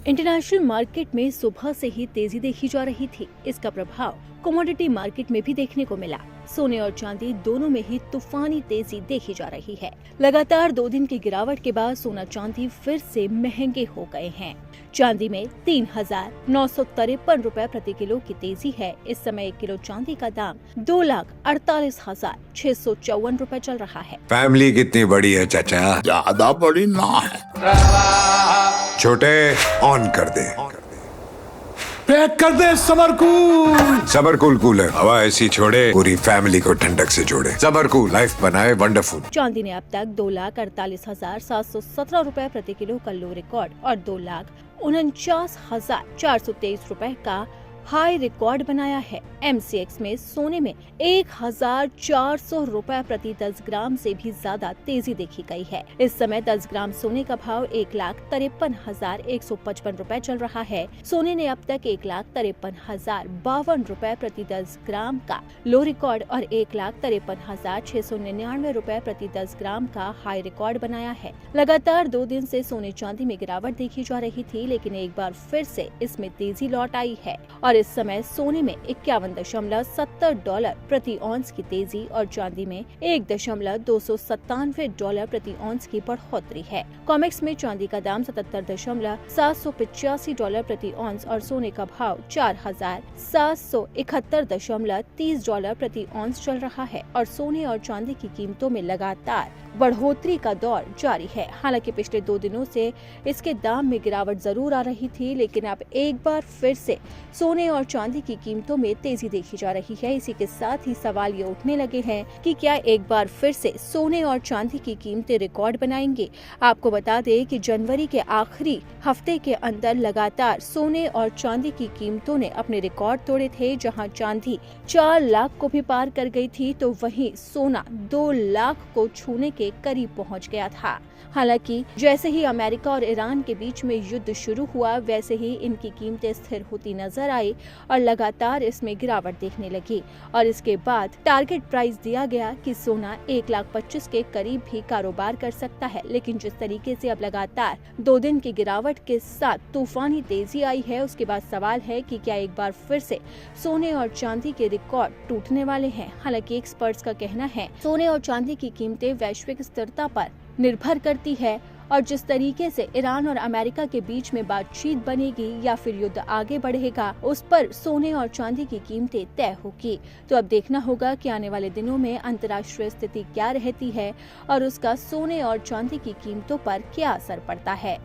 International market में सुबह से ही तेजी देखी जा रही थी। इसका प्रभाव कमोडिटी मार्केट में भी देखने को मिला। सोने और चांदी दोनों में ही तूफानी तेजी देखी जा रही है। लगातार 2 दिन की गिरावट के बाद सोना चांदी फिर से महंगे हो गए हैं। चांदी में 3,953 रुपए प्रति किलो की तेजी है। इस समय 1 किलो चांदी का दाम 2,48,654 रुपए चल रहा है। फैमिली कितनी बड़ी है चाचा? ज्यादा बड़ी ना है। छोटे ऑन कर दे। पैक कर दे सबरकूल कूलर, हवा ऐसी छोड़े पूरी फैमिली को ठंडक से जोड़े। सबरकूल, लाइफ बनाए वंडरफुल। चांदी ने अब तक 2,48,717 रुपए प्रति किलो का लो रिकॉर्ड और 2,49,423 रुपए का हाई रिकॉर्ड बनाया है। MCX में सोने में 1,400 रुपए प्रति 10 ग्राम से भी ज्यादा तेजी देखी गई है। इस समय 10 ग्राम सोने का भाव 1,53,155 रुपए चल रहा है। सोने ने अब तक 1,53,052 रुपए प्रति 10 ग्राम का लो रिकॉर्ड और 1,53,699 रुपए प्रति 10 ग्राम का हाई रिकॉर्ड बनाया है। लगातार 2 दिन से सोने चांदी में गिरावट देखी जा रही थी, लेकिन एक बार फिर से इसमें तेजी लौट आई है और इस समय सोने में $51.70 प्रति औंस की तेजी और चांदी में $1.297 प्रति औंस की बढ़ोतरी है। कॉमेक्स में चांदी का दाम $77.785 प्रति औंस और सोने का भाव $4,771.30 प्रति औंस चल रहा है और सोने और चांदी की कीमतों में लगातार बढ़ोतरी का दौर जारी है। हालांकि पिछले 2 दिनों से इसके दाम में गिरावट जरूर आ रही थी, लेकिन अब एक बार फिर से सोने और चांदी की कीमतों में तेजी देखी जा रही है। इसी के साथ ही सवाल ये उठने लगे हैं कि क्या एक बार फिर से सोने और चांदी की कीमतें रिकॉर्ड बनाएंगे। आपको बता दें कि जनवरी के आखिरी हफ्ते के अंदर लगातार सोने और चांदी की कीमतों ने अपने रिकॉर्ड तोड़े थे। जहां चांदी 4 लाख को भी पार कर गई थी, तो वहीं सोना 2 लाख को छूने के करीब पहुंच गया था। हालांकि जैसे ही अमेरिका और ईरान के बीच में युद्ध शुरू हुआ, वैसे ही इनकी कीमतें स्थिर होती नजर आई और लगातार इसमें गिरावट देखने लगी और इसके बाद टारगेट प्राइस दिया गया कि सोना 1,25,000 के करीब भी कारोबार कर सकता है। लेकिन जिस तरीके से अब लगातार 2 दिन की गिरावट के साथ तूफानी तेजी आई है, उसके बाद सवाल है कि क्या एक बार फिर से सोने और चांदी के रिकॉर्ड टूटने वाले हैं। हालांकि एक्सपर्ट्स का कहना है सोने और चांदी की कीमतें वैश्विक स्थिरता पर निर्भर करती है और जिस तरीके से ईरान और अमेरिका के बीच में बातचीत बनेगी या फिर युद्ध आगे बढ़ेगा, उस पर सोने और चांदी की कीमतें तय होगी। तो अब देखना होगा कि आने वाले दिनों में अंतर्राष्ट्रीय स्थिति क्या रहती है और उसका सोने और चांदी की कीमतों पर क्या असर पड़ता है।